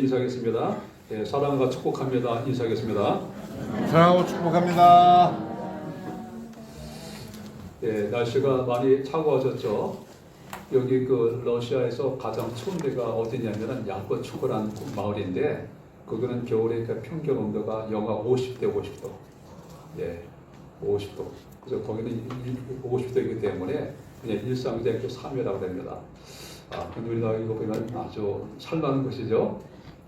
인사하겠습니다. 예, 사랑과 축복합니다. 인사하겠습니다. 사랑하고 축복합니다. 예, 날씨가 많이 차가워졌죠. 여기 그 러시아에서 가장 추운 데가 어디냐면은 야코츠크라는 마을인데 거기는 겨울에 그 평균 온도가 영하 50대 50도. 예, 50도. 그래서 거기는 50도이기 때문에 그냥 일상적인 삶이라고 됩니다. 근데 우리나라 이거 보면 아주 살만한 것이죠.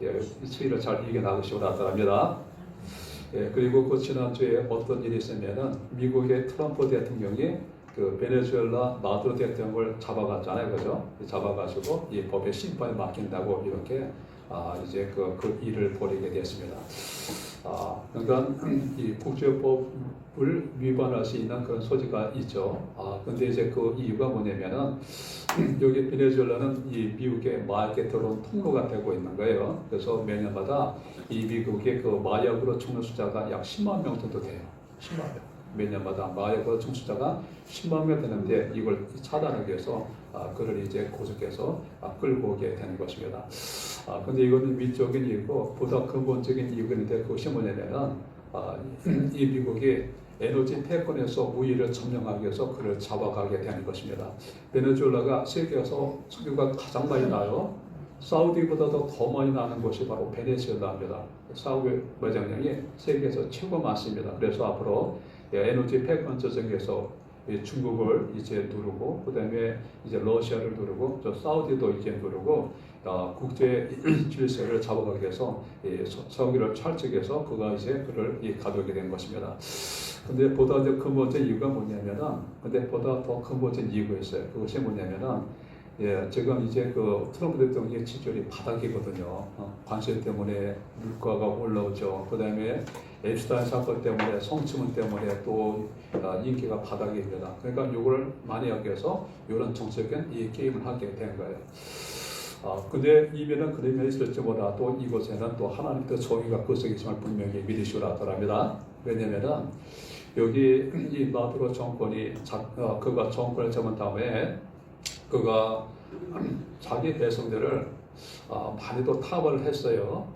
예, 이 추위를 잘 이겨나가시고 나타납니다. 예, 그리고 그 지난주에 어떤 일이 있었냐면 미국의 트럼프 대통령이 그 베네수엘라 마두로 대통령을 잡아갔잖아요, 그죠? 잡아가지고 이 법의 심판에 맡긴다고 이렇게 이제 그 일을 벌이게 됐습니다. 그러니까 이 국제법을 위반할 수 있는 그런 소지가 있죠. 근데 이제 그 이유가 뭐냐면은 여기 베네수엘라는 이 미국의 마약에 들어온 통로가 되고 있는 거예요. 그래서 매년마다 이 미국의 그 마약으로 죽는 숫자가 약 10만 명 정도 돼요. 10만 명. 매년마다 마약으로 죽는 숫자가 10만 명 되는데 이걸 차단하기 위해서 그를 이제 고속해서 끌고 오게 되는 것입니다. 근데 이거는 위적인 이유고 보다 근본적인 이유가 있는데 그것이 뭐냐면은 이 미국이 에너지 패권에서 우위를 점령하기 위해서 그를 잡아가게 되는 것입니다. 베네수엘라가 세계에서 석유가 가장 많이 나요. 사우디보다도 더 많이 나는 곳이 바로 베네수엘라입니다. 사우디 매장량이 세계에서 최고 많습니다. 그래서 앞으로 에너지 패권 전쟁에서 중국을 이제 누르고 그다음에 이제 러시아를 누르고 저 사우디도 이제 누르고 국제 질서를 잡아가기 위해서 석유를 찰적해서 그가 이제 그를 가두게 된 것입니다. 근데 보다 이제 근본적인 이유가 뭐냐면은 근데 보다 더 근본적인 이유가 있어요. 그것이 뭐냐면은 지금 이제 그 트럼프 대통령의 지지율이 바닥이거든요. 관세 때문에 물가가 올라오죠. 그다음에 앱스타인 사건 때문에 성추문 때문에 또 인기가 바닥입니다. 그러니까 이걸 만회하기 위해서 이런 정책은 이 게임을 하게 된 거예요. 근데 이면은 그런 면이 있을지 몰라도 이곳에는 또 하나님의 정의가 그속이지만 분명히 믿으시오라 하더랍니다. 왜냐면은 여기 이 마두로 정권이 그가 정권을 잡은 다음에 그가 자기 백성들을 많이도 타벌을 했어요.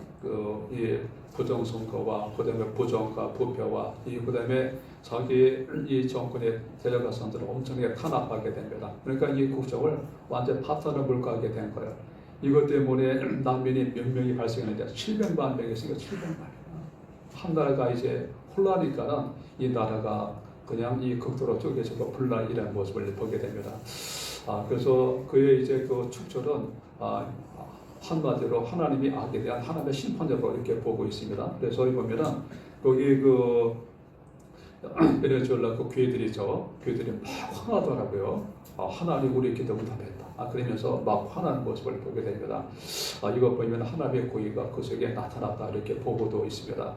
이 부정선거와 그다음에 부정과 부패와 그다음에 자기 이 정권에 데려가서 엄청나게 탄압하게 됩니다. 그러니까 이 국적을 완전 파탄을 물가하게 된 거예요. 이것 때문에 난민이 몇 명이 발생했는데 700만 명이 있으니까 700만. 한 나라가 이제 혼란이니까는 이 나라가 그냥 이 극도로 쪼개져서 분란이라는 모습을 보게 됩니다. 그래서 그의 이제 그 축절은 한마디로 하나님이 악에 대한 하나님의 심판적으로 이렇게 보고 있습니다. 그래서 여기 보면은 거기 그 베네수엘라 그 교회들이 막 화나더라고요. 하나님 우리 기도 응답했다. 그러면서 막 화나는 모습을 보게 됩니다. 이거 보면 하나님의 고의가 그 속에 나타났다 이렇게 보고도 있습니다.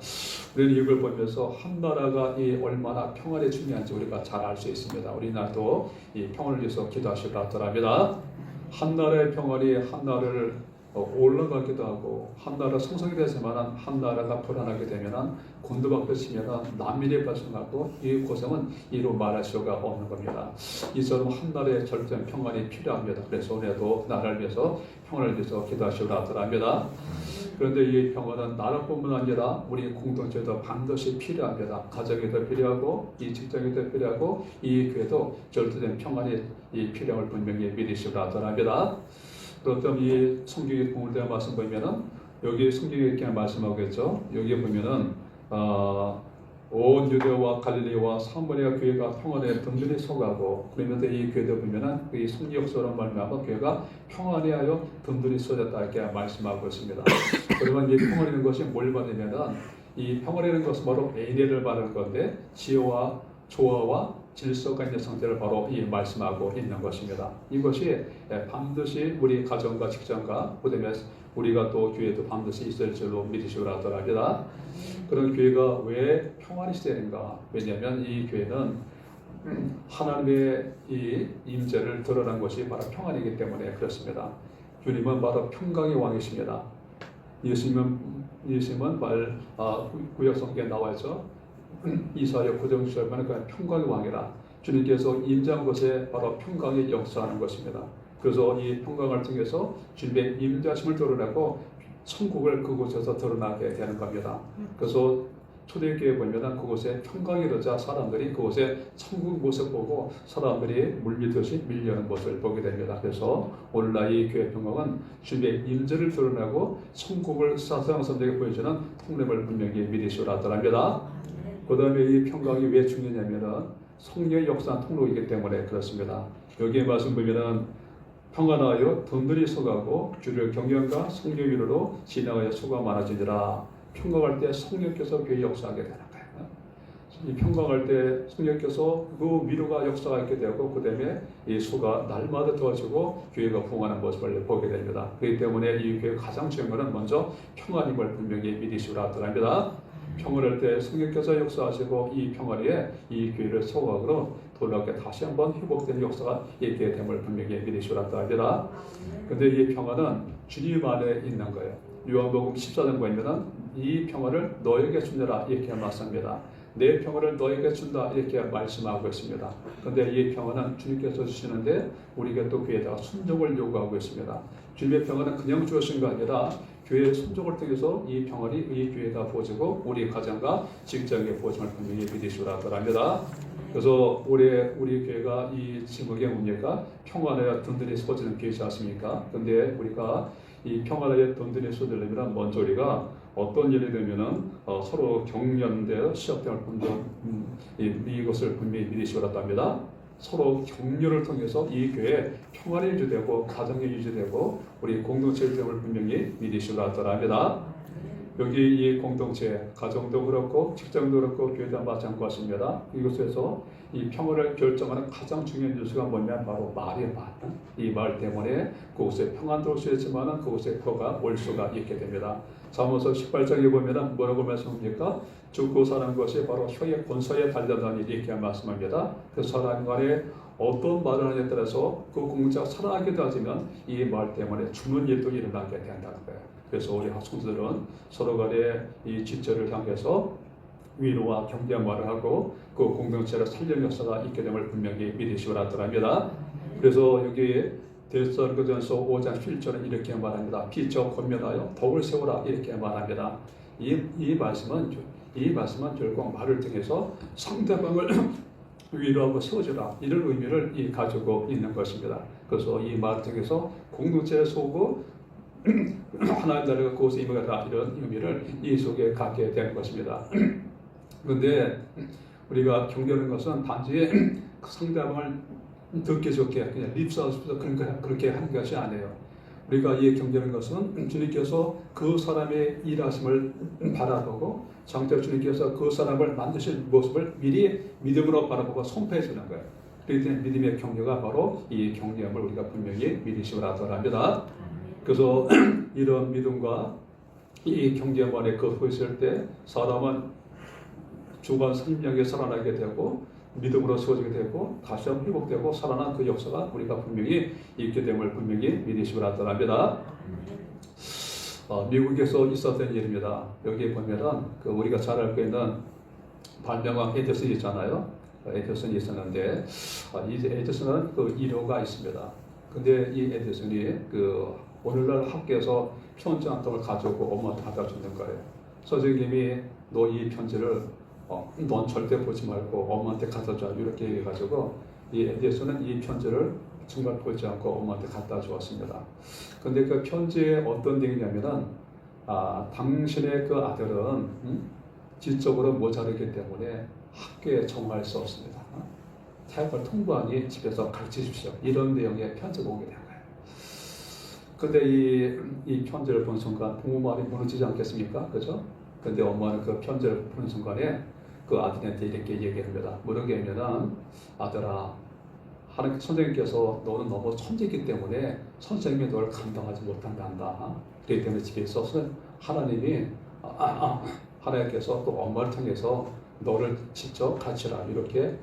우리는 이걸 보면서 한 나라가 얼마나 평안이 중요한지 우리가 잘 알 수 있습니다. 우리나라도 이 평안을 위해서 기도하시라 하더랍니다. 한 나라의 평안이 한 나라를 올라가기도 하고 한 나라 성성이 되지만 한 나라가 불안하게 되면 곤두박질 치면 난민이 발생하고 이 고생은 이루 말할 수가 없는 겁니다. 이처럼 한 나라의 절대적인 평안이 필요합니다. 그래서 오늘도 나라를 위해서 평안을 위해서 기도하시라 하더랍니다. 그런데 이 평안은 나라뿐만 아니라 우리 공동체도 반드시 필요합니다. 가정에도 필요하고 이 직장에도 필요하고 이 교회도 절대적인 평안이 필요함을 분명히 믿으시라 하더랍니다. 그렇다면 이 성경의 공을대한 말씀 보면은 여기 성경에 이렇게 말씀하겠죠. 여기 보면은 온 유대와 갈릴리와 사마리아 교회가 평안에 든든히 서가고 그러면서 이 교회도 보면은 이 성리 역사로 말미암아 교회가 평안하여 든든히 서졌다 이렇게 말씀하고 있습니다. 그러면 이 평안이라는 것이 뭘 받으면은 이 평안이라는 것은 바로 애인을 받을 건데 지혜와 조화와 질서가 있는 상태를 바로 말씀하고 있는 것입니다. 이것이 반드시 우리 가정과 직장과 그다음에 우리가 또 교회도 반드시 있을 줄로 믿으시오라 하더랍니다. 그런 교회가 왜 평안이 있어야 되는가? 왜냐하면 이 교회는 하나님의 이 임재를 드러난 것이 바로 평안이기 때문에 그렇습니다. 주님은 바로 평강의 왕이십니다. 예수님은 구약 성경에 나와 있죠. 이사야 9장 10절에는 그냥 평강의 왕이라 주님께서 임재한 것에 바로 평강이 역사하는 것입니다. 그래서 이 평강을 통해서 주님의 임재하심을 드러내고 천국을 그곳에서 드러나게 되는 겁니다. 그래서 초대교회 보면은 그곳에 평강이 일어자 사람들이 그곳에 천국 모습 보고 사람들이 물밀듯이 밀려는 모습을 보게 됩니다. 그래서 오늘날 이 교회 평강은 주님의 임재를 드러내고 천국을 사상 선대에 보여주는 통례를 분명히 미리시오라 하더랍니다. 그 다음에 이 평강이 왜 중요냐면은 성령의 역사한 통로이기 때문에 그렇습니다. 여기에 말씀 보면은 평안하여 든든히 서가고 주를 경영과 성령 위로로 지나가여 수가 많아지니라. 평강할 때 성령께서 교회 역사하게 되는 거예요. 이 평강할 때 성령께서 그 위로가 역사가 있게 되고 그 다음에 이 수가 날마다 더워지고 교회가 부흥하는 모습을 보게 됩니다. 그렇기 때문에 이 교회 가장 중요한 것은 먼저 평안임을 분명히 믿으시라 하더랍니다. 평안할 때 성령께서 역사하시고 이 평안에 이 교회를 소각으로 돌아오게 다시 한번 회복되는 역사가 있게 됨을 분명히 믿으시라 하더랍니다. 근데 이 평안은 주님 안에 있는 거예요. 요한복음 14장 보면은 이 평안을 너에게 주느라 이렇게 말씀합니다. 내 평안을 너에게 준다 이렇게 말씀하고 있습니다. 그런데 이 평안은 주님께서 주시는데 우리가 또 그에다가 순종을 요구하고 있습니다. 주님의 평안은 그냥 주어진 거 아니라 교회의 순종을 통해서 이 평안이 이 교회에다 부어지고 우리 가정과 직장에 부어짐을 분명히 믿으시라 합니다. 그래서 올해 우리 교회가 이 제목의 뭡니까? 평안하여 든든히 서지는 교회지 않습니까? 근데 우리가 이 평안하여 든든히 서지려면 먼저 우리가 어떤 일이 되면은 서로 격려되어 시작될 분들 이것을 분명히 믿으시라 합니다. 서로 격려를 통해서 이 교회 평안이 유지되고 가정이 유지되고 우리 공동체 일정을 분명히 믿으시라 합니다. 여기 이 공동체, 가정도 그렇고 직장도 그렇고 교회도 마찬가지입니다. 이곳에서 이 평화를 결정하는 가장 중요한 요소가 뭐냐면 바로 말이에요. 이 말 때문에 그곳에 평안도 올 수 있지만 그곳에 표가 올 수가 있게 됩니다. 잠언서 18장에 보면 뭐라고 말씀합니까? 죽고 사는 것이 바로 혀의 권세에 달려다니 이렇게 말씀합니다. 그 사람 간에 어떤 말을 하냐에 따라서 그 공자가 살아나게 되어지면 이 말 때문에 죽는 일도 일어나게 된다는 거예요. 그래서 우리 학생들은 서로 간에 이 지체를 향해서 위로와 격려의 말을 하고 그 공동체를 살리는 역사가 있게 됨을 분명히 믿으시오라 합니다. 그래서 여기 데살로니가전서 5장 7절은 이렇게 말합니다. 비쳐 권면하여 덕을 세우라 이렇게 말합니다. 이 말씀은 결국 말을 통해서 상대방을 위로하고 세워주라 이런 의미를 가지고 있는 것입니다. 그래서 이 말을 통해서 공동체를 세우고 하나님 나라가 그곳에 임하다 이런 의미를 이 속에 갖게 되는 것입니다. 그런데 우리가 경계하는 것은 단지 상대방을 듣기 좋게 그냥 립서비스 그렇게 하는 것이 아니에요. 우리가 이 경계하는 것은 주님께서 그 사람의 일하심을 바라보고 장차 주님께서 그 사람을 만드실 모습을 미리 믿음으로 바라보고 선포해 주는 거예요. 그렇기 때문에 믿음의 경계가 바로 이 경계함을 우리가 분명히 믿으시오라 합니다. 그래서 이런 믿음과 이 경계함 안에 걷고 있을 때 사람은 주관 생명에 살아나게 되고 믿음으로 세워지게 되고 다시 한번 회복되고 살아난 그 역사가 우리가 분명히 있게 됨을 분명히 믿으시오라 합니다. 미국에서 있었던 일입니다. 여기 보면은 우리가 잘 알고 있는 발명왕 에디슨이 있잖아요. 에디슨이 있었는데 이 에디슨은 그 일호가 있습니다. 근데 이 에디슨이 오늘날 학교에서 편지 한 통을 가지고 엄마한테 갖다 주는 거예요. 선생님이 너 이 편지를 넌 절대 보지 말고 엄마한테 갖다 줘 이렇게 얘기해가지고 이 에디슨은 이 편지를 정말 보지 않고 엄마한테 갖다 주었습니다. 근데 그 편지에 어떤 내용이냐면은 당신의 그 아들은 지적으로 모자르기 때문에 학교에 정말 수 없습니다. 태학을 통보하니 집에서 가르치십시오. 이런 내용의 편지가 오게 된 거예요. 근데 이 편지를 본 순간 부모 마음이 무너지지 않겠습니까? 그죠? 근데 엄마는 그 편지를 보는 순간에 그 아들한테 이렇게 얘기합니다. 뭐라고 하면은 아들아, 하나님 선생님께서 너는 너무 천재이기 때문에 선생님이 너를 감당하지 못한단다. 그렇기 때문에 집에서 하나님이 하나님께서 또 엄마를 통해서 너를 직접 가르치라 이렇게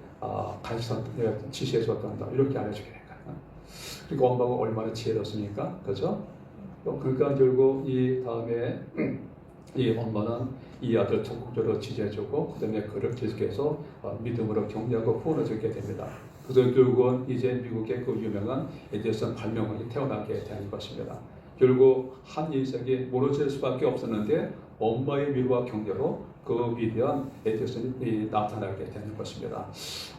지시해 줬단다. 이렇게 알려주게 된 거야. 그리고 엄마가 얼마나 지혜롭습니까? 그죠? 그러니까 결국 이 다음에 이 엄마는 이 아들 적극적으로 지지해주고 그 다음에 그를 계속해서 믿음으로 격려하고 후원해주게 됩니다. 그래서 결국은 이제 미국의 그 유명한 에디슨 발명왕이 태어나게 된 것입니다. 결국 한 인생이 무너질 수밖에 없었는데 엄마의 위로와 격려로 그 위대한 에디슨이 나타나게 되는 것입니다.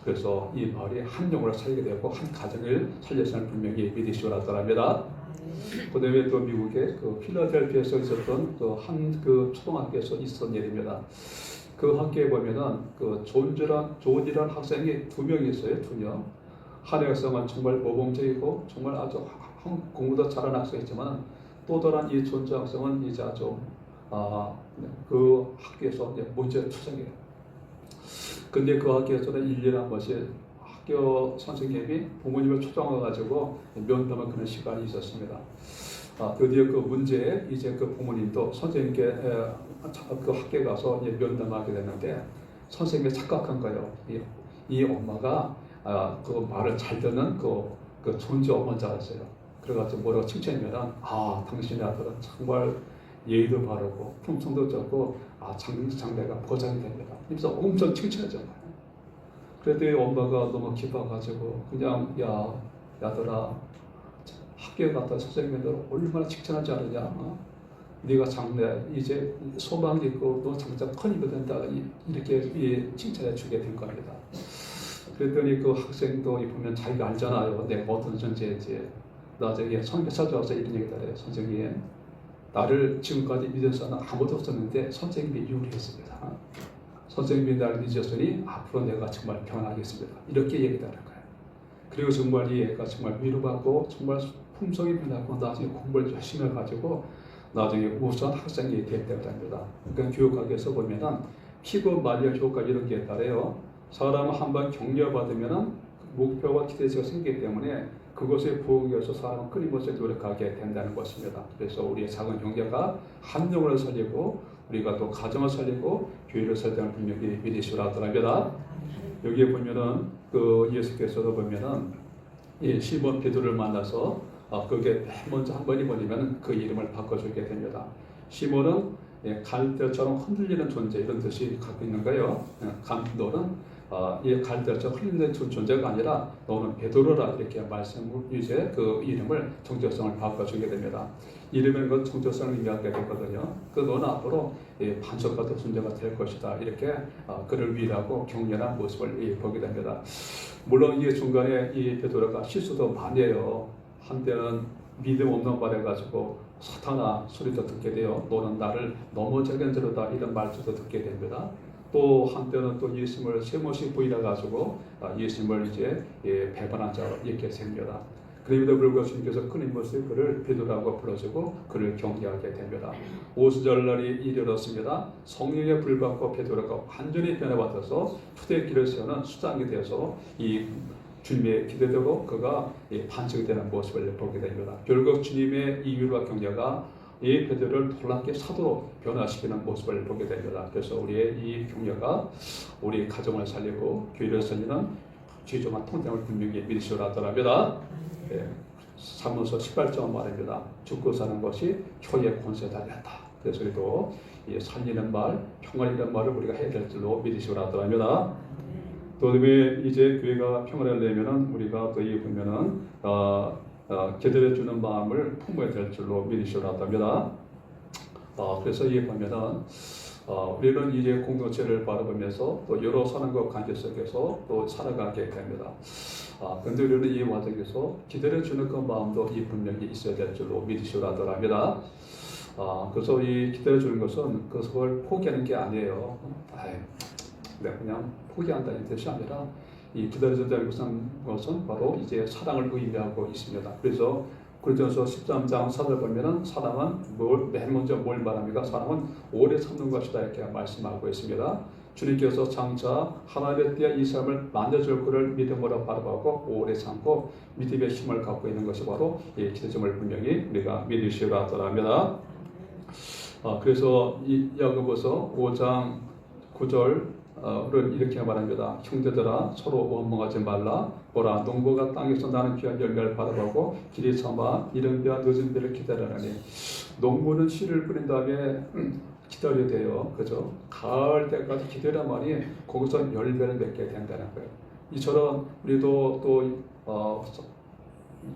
그래서 이 마을이 한 영혼을 살게 되고 한 가정을 살렸을 분명히 믿으시오라더랍니다. 그 다음에 또 미국의 그 필라델피아에서 있었던 그 초등학교에서 있었던 일입니다. 그 학교에 보면은 그 존이라는 학생이 2명 있어요. 2명. 한 학생은 정말 모범적이고 정말 아주 공부도 잘하는 학생이지만 또 다른 이 존 학생은 이제 아주 그 학교에서 문제투성이에요. 근데 그 학교에서는 1년에 한 번씩 학교 선생님이 부모님을 초청해가지고 면담을 그런 시간이 있었습니다. 드디어 그 문제에 이제 그 부모님도 선생님께 그 학교에 가서 이제 면담하게 됐는데 선생님이 착각한 거예요. 이 엄마가 그 말을 잘 듣는 그 존재 엄마인 줄 알았어요. 그래가지고 뭐라고 칭찬하면은 당신의 아들은 정말 예의도 바르고 품성도 좋고 장래가 보장이 됩니다. 그래서 엄청 칭찬하잖아요. 그랬더니 엄마가 너무 기뻐가지고 그냥 야들아 학교에 갔다 선생님들 얼마나 칭찬하지 않느냐. 네가 장래 이제 소망이 있고 너 장자 큰 힘이 된다 이렇게 칭찬해 주게 된 겁니다. 그랬더니 그 학생도 보면 자기가 알잖아요. 내가 어떤 존재인지. 나중에 선생님께 찾아와서 이런 얘기를 해요. 선생님, 나를 지금까지 믿은 사람은 아무도 없었는데 선생님이 유리했습니다. 선생님이 나를 믿으셨으니 앞으로 내가 정말 변하겠습니다. 이렇게 얘기를 하는 거예요. 그리고 정말 이 애가 정말 위로받고 정말 품성이 변하고 나중에 공부를 열심히 해가지고 나중에 우수한 학생이 됐다고 합니다. 그러니까 교육학에서 보면은 피부 말려 효과 이런 게 따라요. 사람은 한번 격려받으면은 목표와 기대치가 생기기 때문에 그것에 부응해서 사람은 끊임없이 노력하게 된다는 것입니다. 그래서 우리의 작은 형제가 한 영혼을 살리고 우리가 또 가정을 살리고 교회를 살리는 분명히 믿으시라 하더랍니다. 여기에 보면은 그 예수께서도 보면은 시몬 베드로를 만나서 그게 맨 먼저 한 번이 뭐냐면 그 이름을 바꿔주게 됩니다. 시몬은 갈대처럼 흔들리는 존재 이런 뜻이 갖고 있는 거예요. 너는 이 갈대처럼 흔들리는 존재가 아니라 너는 베드로라 이렇게 말씀을 이제 그 이름을 정체성을 바꿔주게 됩니다. 이름은 그 정체성을 의미하게 되거든요. 그 너는 앞으로 반석 같은 존재가 될 것이다 이렇게 그를 위로하고 격려한 모습을 보게 됩니다. 물론 이 중간에 이 베드로가 실수도 많이 해요. 한때는 믿음 없는 말 해가지고 사탄아 소리도 듣게 돼요. 너는 나를 넘어져겐 자로다 이런 말도 듣게 됩니다. 또 한때는 또 예수님을 세모시 부인해 가지고 예수님을 이제 배반한 자로 이렇게 생깁니다. 그럼에도 불구하고 주님께서 끊임없이 그를 베드로라고 불러주고 그를 격려하게 됩니다. 오순절날이 이르렀습니다. 성령의 불 받고 베드로가 완전히 변화받아서 초대길을 세우는 수장이 되어서 이 주님의 기대대로 그가 반석이 되는 모습을 보게 됩니다. 결국 주님의 이 위로와 격려가 이 베드로를 놀랍게 사도로 변화시키는 모습을 보게 됩니다. 그래서 우리의 이 격려가 우리 가정을 살리고 교회를 살리는 지조만 통장을 분명히 믿으시오라 하더랍니다. 사무서 18장 말입니다. 죽고 사는 것이 혀의 권세 달렸다. 그래서 우리도 살리는 말, 평안이라는 말을 우리가 해야 될 줄로 믿으시오라 하더랍니다. 또 이제 교회가 평안을 내면은 우리가 또 이 보면은 기다려 주는 마음을 품어야 될 줄로 믿으시오라 합니다. 그래서 이 보면은 우리는 이제 공동체를 바라보면서 또 여러 사람과 관계 속에서 또 살아가게 됩니다. 그런데 우리는 이 과정에서 기다려 주는 그 마음도 이 분명히 있어야 될 줄로 믿으시오라 합니다. 그래서 이 기다려 주는 것은 그것을 포기하는 게 아니에요. 그냥 포기한다는 뜻이 아니라 이 기다려준다는 것은 바로 이제 사랑을 의미하고 있습니다. 그래서 고린도전서 13장 4절 보면은 사랑은 맨 먼저 뭘 말합니까? 사랑은 오래 참는 것이다 이렇게 말씀하고 있습니다. 주님께서 장차 하나님의 때에 이 사람을 만져줄 것을 믿음으로 바라보고 오래 참고 믿음의 힘을 갖고 있는 것이 바로 이 기대점을 분명히 우리가 믿으시라 하더랍니다. 그래서 이 야고보서 5장 9절 를 이렇게 말합니다. 형제들아 서로 원망하지 말라. 보라 농부가 땅에서 나는 귀한 열매를 받아보고 길이 삼아 이른 비와 늦은 비를 기다리라니. 농부는 씨를 뿌린 다음에 기다려야 돼요. 그죠? 가을 때까지 기다려야만이 거기서 열매를 맺게 된다는 거예요. 이처럼 우리도 또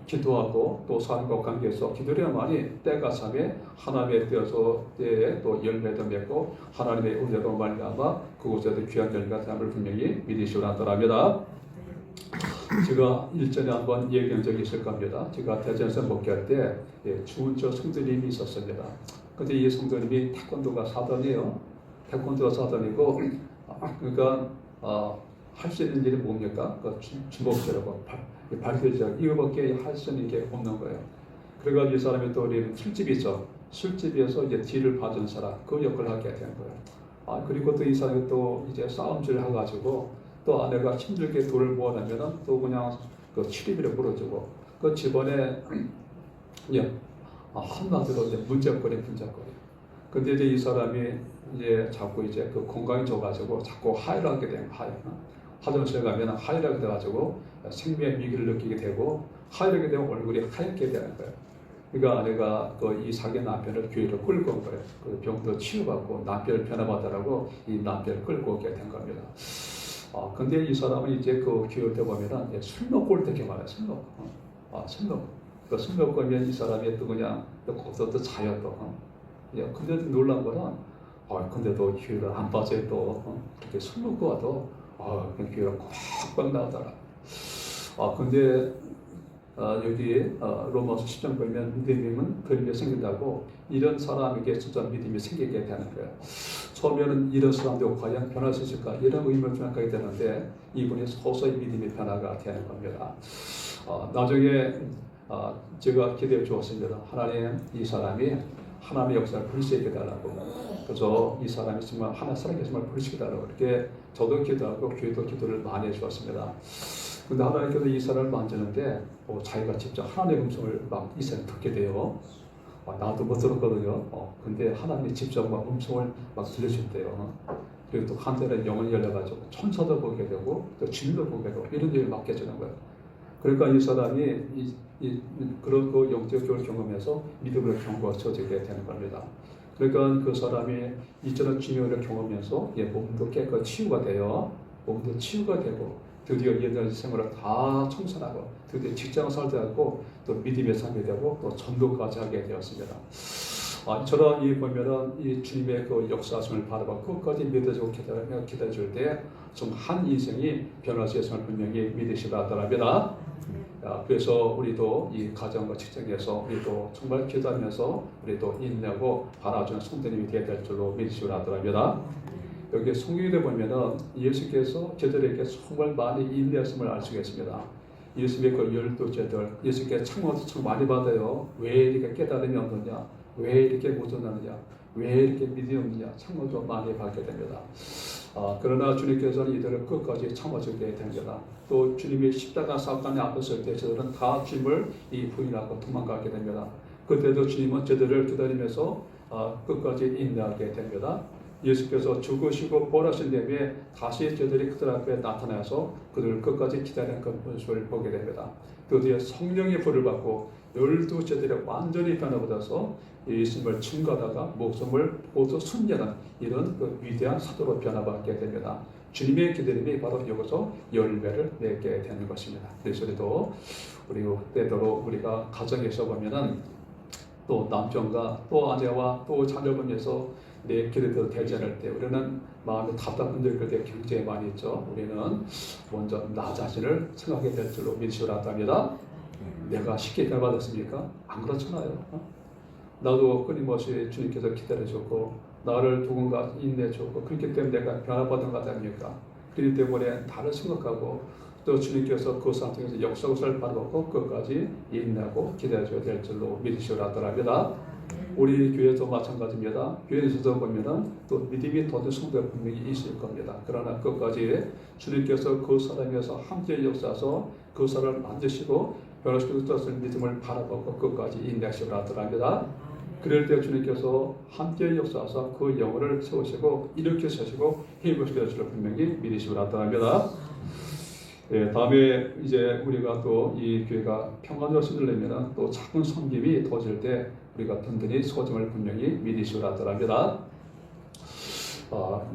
기도하고 또 사람과 관계에서 기도해야만이 때가 참에 하나님의 때에서 때에 또 열매도 맺고 하나님의 은혜로 말미암아 그곳에도 귀한 열매가 됨을 분명히 믿으시기 바랍니다. 제가 일전에 한번 얘기한 적이 있을 겁니다. 제가 대전에서 목회할 때 좋은 저 성도님이 있었습니다. 근데 이 성도님이 태권도가 사단이에요. 태권도가 사단이고 그러니까 할 수 있는 일이 뭡니까? 그 주먹질하고 발길질 이거밖에 할 수 있는 게 없는 거예요. 그래가지고 이 사람이 또 우리 술집이죠. 술집에서 이제 뒤를 봐준 사람 그 역할을 하게 된 거예요. 그리고 또 이 사람이 또 이제 싸움질을 해가지고 또 아내가 힘들게 돈을 모아내면은 또 그냥 그 출입비를 물어주고 그 집안에 한마디로 이제 문제거리. 근데 이제 이 사람이 이제 자꾸 이제 그 건강이 좋아가지고 자꾸 하혈을 하게 돼요. 화장실에 가면 하혈하게 돼가지고 생명의 위기를 느끼게 되고 하혈하게 되면 얼굴이 하얗게 되는 거예요. 그러니까 아내가 이 사기 남편을 교회로 끌고 온 거예요. 그 병도 치유받고 남편을 변화받으라고 이 남편을 끌고 오게 된 겁니다. 근데 이 사람은 이제 그 교회 때 보면은 술 먹고 올 때 이렇게 말해요. 술 먹고. 술 먹고. 그 술 먹고 오면 이 사람이 또 그냥 거기서 또 자요 또. 근데 놀란 거는 근데도 교회를 안 빠져요 또. 그렇게 술 먹고 와도 교회가 꽉꽉 나오더라. 근데 여기 로마서 10장 보면 믿음은 그림이 생긴다고 이런 사람에게 진짜 믿음이 생기게 되는 거예요. 처음에는 이런 사람도 과연 변할 수 있을까 이런 의문을 생각하게 되는데 이분이 서서히 믿음의 변화가 되는 겁니다. 나중에 제가 기대해 주었습니다. 하나님 이 사람이 하나님의 역사를 볼 수 있게 달라고. 그래서 이 사람이 정말 하나님 사랑에 정말 볼 수 있게 달라고 이렇게 저도 기도하고 교회도 기도를 많이 해주었습니다. 근데 하나님께서 이 사람을 만지는데 자기가 직접 하나님의 음성을 막 이 사람이 듣게 돼요. 나도 못 들었거든요. 근데 하나님이 직접 막 음성을 막 들려준대요. 그리고 또 한때는 영혼이 열려가지고 천사도 보게 되고 또 주님도 보게 되고 이런 일을 맡겨주는 거예요. 그러니까 이 사람이 그런 그 영적 교를 경험해서 믿음으로 경고쳐지게 되는 겁니다. 그러니까 그 사람이 이전의 주님을 경험하면서 몸도 깨끗이 치유가 돼요. 몸도 치유가 되고 드디어 옛날 생활을 다 청산하고 드디어 직장을 살다하고 또 믿음의 삶이 되고 또 전도까지 하게 되었습니다. 저는 이 보면은 이 주님의 그 역사하심을 바라보고 끝까지 믿어주고 기다려줄 때 좀 한 인생이 변할 수 있음을 분명히 믿으시라 바랍니다. 그래서 우리도 이 가정과 직장에서 우리도 정말 기도하면서 우리도 인내하고 바라주는 성도님이 되어야 될 줄로 믿으시라 바랍니다. 여기 성경에 보면은 예수께서 저들에게 정말 많이 인내하심을 알 수가 있습니다. 예수님의 그 12제들 예수께 청원도 참 많이 받아요. 왜 이렇게 깨달음이 없느냐? 왜 이렇게 무전하느냐? 왜 이렇게 믿음이 없느냐? 청원도 많이 받게 됩니다. 그러나 주님께서는 이들을 끝까지 참아주게 됩니다. 또 주님이 십자가 사건에 앞섰을 때 저들은 다 주님을 부인하고 도망가게 됩니다. 그때도 주님은 저들을 기다리면서 끝까지 인내하게 됩니다. 예수께서 죽으시고 부활하신 다음에 다시 저들이 그들 앞에 나타나서 그들을 끝까지 기다리는 그 모습을 보게 됩니다. 드디어 성령의 불을 받고 12제들이 완전히 변화받아서 예수님을 증거하다가 목숨을 모두 순전한 이런 그 위대한 사도로 변화받게 됩니다. 주님의 기다림이 바로 여기서 열매를 맺게 되는 것입니다. 그래서 때도록 우리가 가정에서 보면은 또 남편과 또 아내와 또 자녀분에서 내 기도대로 되지 않을 때 우리는 마음이 답답한 들 굉장히 많이 있죠. 우리는 먼저 나 자신을 생각하게 될 줄로 믿으시라 합니다. 내가 쉽게 변화받았습니까? 안 그렇잖아요. 나도 끊임없이 주님께서 기다려줬고 나를 누군가 인내줬고 그렇기 때문에 내가 변화받은 것 아닙니까? 그렇기 때문에 나를 생각하고 또 주님께서 그 상태에서 역사를 바라보고 끝까지 인내하고 기다려줘야 될 줄로 믿으시라 합니다. 우리 교회도 마찬가지입니다. 교회에서도 보면은 또 믿음이 더는 성도가 분명히 있을 겁니다. 그러나 끝까지 주님께서 그 사람에서 함께 역사하셔서 그 사람을 만드시고 변화시키고 뜻을 믿음을 바라보고 끝까지 인내하시라 합니다. 그럴 때 주님께서 함께 역사하셔서 그 영혼을 세우시고 일으켜 세우시고 힘을 주실 분명히 믿으시라 합니다. 다음에 이제 우리가 또 이 교회가 평안으로 쓰려면 또 작은 섬김이 터질 때 우리가 든든히 소정을 분명히 믿으시라 합니다.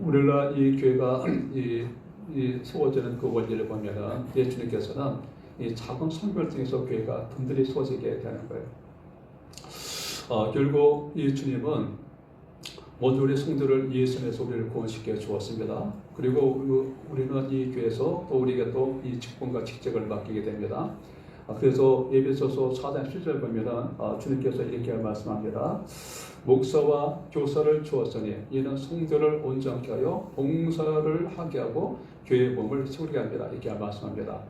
우리나라 이 교회가 이 세워지는 그 원리를 보면은 예수님께서는 이 작은 선교를 통해서 교회가 든든히 세워지게 되는 거예요. 결국 이 주님은 모두 우리 성도를 예수님에서 우리를 구원시켜 주었습니다. 그리고 우리는 이 교회에서 또 우리에게 또 이 직분과 직책을 맡기게 됩니다. 그래서 에베소서 4장 7절 보면은 주님께서 이렇게 말씀합니다. 목사와 교사를 주었으니 이는 성도를 온전케 하여 봉사를 하게 하고 교회의 몸을 세우게 합니다. 이렇게 말씀합니다.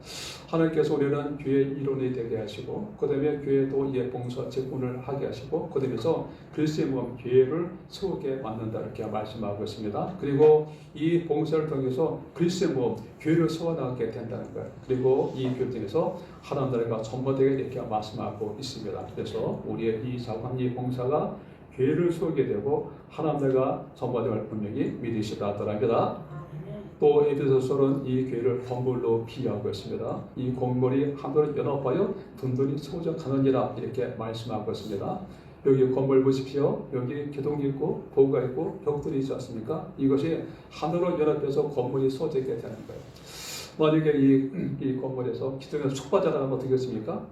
하나님께서 우리는 교회의 일원이 되게 하시고 그 다음에 교회도 예 봉사 직분을 하게 하시고 그 다음에서 그리스도의 몸 교회를 세우게 만든다 이렇게 말씀하고 있습니다. 그리고 이 봉사를 통해서 그리스도의 몸 교회를 세워나가게 된다는 거예요. 그리고 이 교회 통해서 하나님 나라가 전파되게 이렇게 말씀하고 있습니다. 그래서 우리의 이 작은 이 봉사가 교회를 세우게 되고 하나님 나라가 전파되을 분명히 믿으시다 하더랍니다. 또 에베소서는 이 교회를 건물로 비유하고 있습니다. 이 건물이 하나로 연합하여 든든히 세워져 가느니라 이렇게 말씀하고 있습니다. 여기 건물 보십시오. 여기 기둥이 있고 보가 있고 벽돌이 있지 않습니까? 이것이 하나로 연합해서 건물이 세워지게 되는 거예요. 만약에 이 건물에서 기둥에서 속 빠져나가면 어떻게 겠습니까?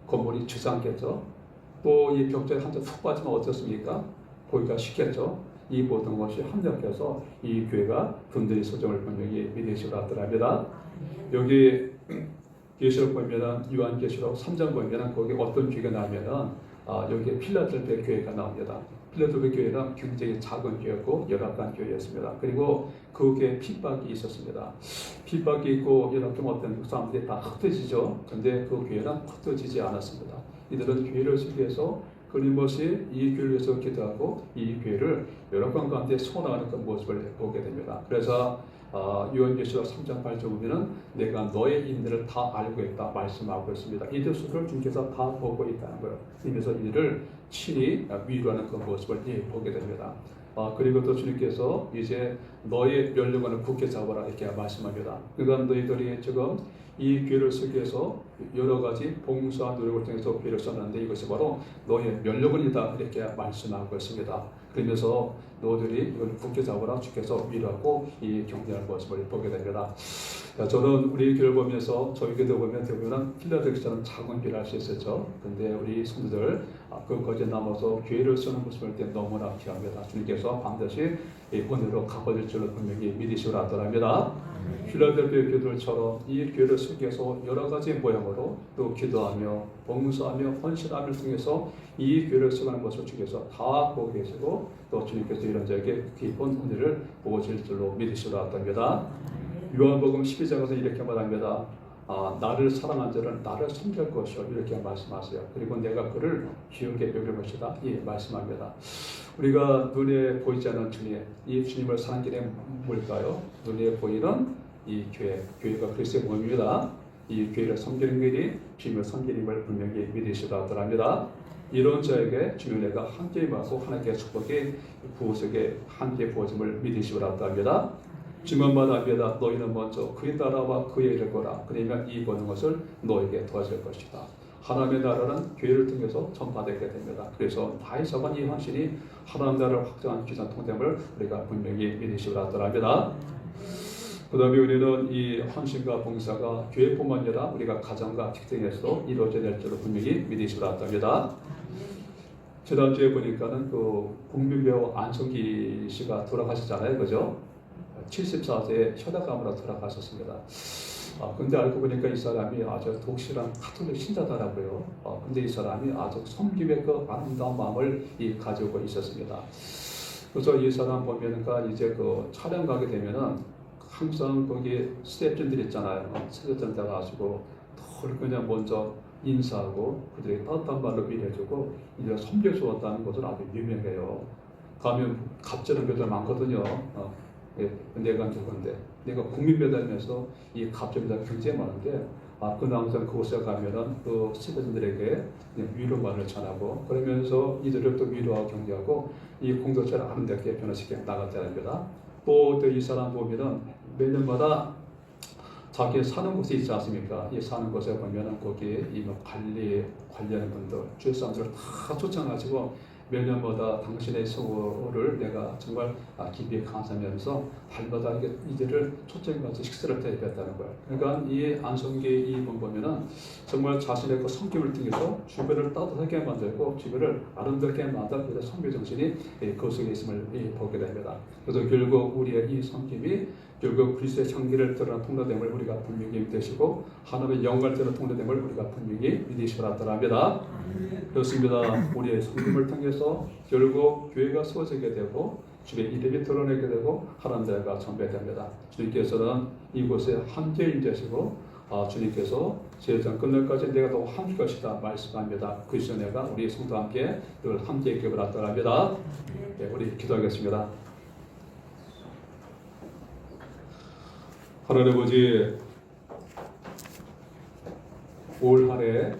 건물이 주저앉겠죠. 또 이 벽돌에 한 점 푹 빠지면 어떻습니까? 보기가 쉽겠죠. 이 모든 것이 합력해서 이 교회가 든든히 소정을 분명히 믿으시라 하더랍니다. 여기 계시록 보면은 요한계시록 3장 보면은 거기 어떤 교회가 나오면은 여기 필라델피아 교회가 나옵니다. 필라델피아 교회는 굉장히 작은 교회였고 열악한 교회였습니다. 그리고 그 교회에 핍박이 있었습니다. 핍박이 있고 이렇게 어떤 사람들이 다 흩어지죠. 근데 그 교회는 흩어지지 않았습니다. 이들은 교회를 위해서 끊임없이 이 교회를 위해서 기도하고 이 교회를 열악한 가운데 세워나가는 그 모습을 보게 됩니다. 그래서 요한계시록 3장 8절 보면은 내가 너의 인들을 다 알고 있다 말씀하고 있습니다. 이들 수를 주님께서 다 보고 있다는 거예요. 그래서 이들을 친히 위로하는 그 모습을 보게 됩니다. 그리고 또 주님께서 이제 너의 멸류관을 굳게 잡아라 이렇게 말씀합니다. 그러니까 너희들이 지금 이 교회를 쓰기 위해서 여러 가지 봉사 노력을 통해서 교회를 썼는데 이것이 바로 너의 멸류관이다 이렇게 말씀하고 있습니다. 그러면서 너희들이 이걸 굳게 잡아라 주께서 위로하고 이 격려하는 모습을 보게 됩니다. 저는 우리 교회를 보면서 저희 교회도 보면 대부분은 필라델피아는 작은 교회를 할 수 있었죠. 근데 우리 성도들 그것까지 넘어서 교회를 쓰는 모습을 때 너무나 귀합니다. 주님께서 반드시 오늘로 갚아줄 줄로 분명히 믿으시오라 하더랍니다. 필라델피아 교회들처럼 이 교회를 쓰기 위해서 여러 가지 모양으로 또 기도하며 봉사하며 헌신함을 통해서 이 교회를 쓰는 것을 주께서 다 보고 계시고 또 주님께서 이런 자에게 깊은 은혜를 보여줄 줄로 믿으시오라 하더랍니다. 요한복음 12장에서 이렇게 말합니다. 나를 사랑한 자는 나를 섬길 것이요 이렇게 말씀하세요. 그리고 내가 그를 기억에 여길 것이다 이 말씀합니다. 우리가 눈에 보이지 않는 주님, 이 주님을 사는 길에 뭘까요? 눈에 보이는 이 교회가 그리스도의 몸입니다. 이 교회를 섬기는 길이 주님을 섬기는 걸 분명히 믿으시라 하더랍니다. 이런 자에게 주님의 은혜가 함께 임하고 하나님의 축복이 부어지게 함께 부어짐을 믿으시라 하더랍니다. 주님만 합니다. 너희는 먼저 그의 나라와 그의 일을 거라. 그러면 이 모든 것을 너에게 도와줄 것이다. 하나님의 나라는 교회를 통해서 전파되게 됩니다. 그래서 나의 작은 이 헌신이 하나님 나라를 확장한 귀한 통됨을 우리가 분명히 믿으시라 하더랍니다. 그 다음에 우리는 이 헌신과 봉사가 교회뿐만 아니라 우리가 가정과 직장에서도 이루어져야 될 줄로 분명히 믿으시라 하답니다. 지난주에 보니까는 그 국민배우 안성기 씨가 돌아가셨잖아요. 그죠? 74세에 혈압암으로 돌아가셨습니다. 근데 알고 보니까 이 사람이 아주 독실한 가톨릭 신자더라고요. 근데 이 사람이 아주 섬김의 그 아름다운 마음을 가지고 있었습니다. 그래서 이 사람 보면은가 이제 그 촬영 가게 되면은 항상 거기 스태프분들 있잖아요. 스태프분들 가가지고 늘 그냥 먼저 인사하고 그들에게 따뜻한 말로 위로해주고 이제 섬겨주었다는 것은 아주 유명해요. 가면 갑자는 배달 많거든요. 내가 누군데 내가 국민배달면서 이 갑자기가 굉장히 많은데 그는 항상 그곳에 가면은 그 스태프분들에게 위로만을 전하고 그러면서 이들을 또 위로하고 격려하고 이 공동체를 아름답게 변화시켜 나갔다랍니다. 또 이 사람 보면은 매년마다 자기 사는 곳이 있지 않습니까? 이 사는 곳에 보면은 거기에 관리하는 분들, 주위 사람들을 다 초청하시고 매년마다 당신의 수고를 내가 정말 깊이 감사하면서 달마다 이들을 초점 가서 식사를 대접했다는 거예요. 그러니까 이 안성기의 이 보면은 정말 자신의 그 성격을 통해서 주변을 따뜻하게 만들고 주변을 아름답게 만든 그 선교 정신이 그 속에 있음을 보게 됩니다. 그래서 결국 우리의 이 성김이 결국 그리스도의 창기를 드러난 통로됨을 우리가 분명히 믿으시고 하나님의 영광을 드러난 통로됨을 우리가 분명히 믿으시기 바랍니다. 그렇습니다. 우리의 성김을 통해서 결국 교회가 세워지게 되고 주의 이름이 드러내게 되고 하나님과 전배됩니다. 주님께서는 이곳에 함께 임재하시고 주님께서 세상 끝날까지 내가 더 함께 것이다 말씀합니다. 그래서 내가 우리 성도와 함께 늘 함께 있기를 바랍니다. 네, 우리 기도하겠습니다. 하나님 아버지, 올 한해